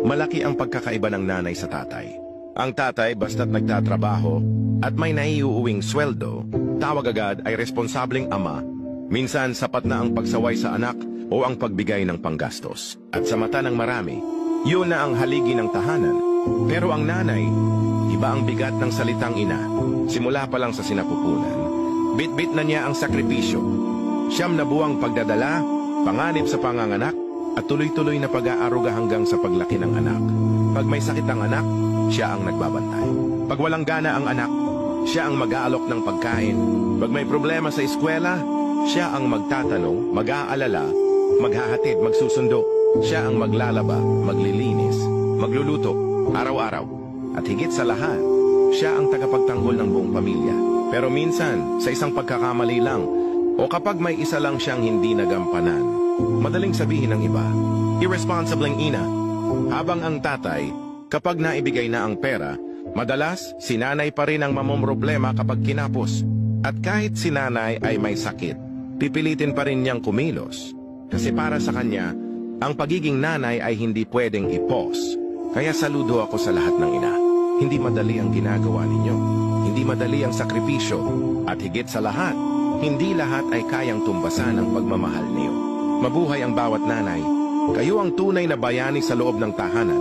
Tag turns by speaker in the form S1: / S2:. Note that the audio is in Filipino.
S1: Malaki ang pagkakaiba ng nanay sa tatay. Ang tatay basta't nagtatrabaho at may naiuuwing sweldo, tawag agad ay responsableng ama. Minsan sapat na ang pagsaway sa anak o ang pagbigay ng panggastos. At sa mata ng marami, yun na ang haligi ng tahanan. Pero ang nanay, iba ang bigat ng salitang ina. Simula pa lang sa sinapupunan, bit-bit na niya ang sakripisyo. Siyam na buwang pagdadala, panganib sa panganganak, at tuloy-tuloy na pag-aaruga hanggang sa paglaki ng anak. Pag may sakit ang anak, siya ang nagbabantay. Pag walang gana ang anak, siya ang mag-aalok ng pagkain. Pag may problema sa eskwela, siya ang magtatanong, mag-aalala, maghahatid, magsusundo. Siya ang maglalaba, maglilinis, magluluto, araw-araw. At higit sa lahat, siya ang tagapagtanggol ng buong pamilya. Pero minsan, sa isang pagkakamali lang, o kapag may isa lang siyang hindi nagampanan, madaling sabihin ng iba, irresponsibleng ina. Habang ang tatay, kapag naibigay na ang pera, madalas si nanay pa rin ang mamomroblema kapag kinapos. At kahit si nanay ay may sakit, pipilitin pa rin niyang kumilos. Kasi para sa kanya, ang pagiging nanay ay hindi pwedeng i-pause. Kaya saludo ako sa lahat ng ina. Hindi madali ang ginagawa ninyo. Hindi madali ang sakripisyo. At higit sa lahat, hindi lahat ay kayang tumbasan ang pagmamahal niyo. Mabuhay ang bawat nanay. Kayo ang tunay na bayani sa loob ng tahanan.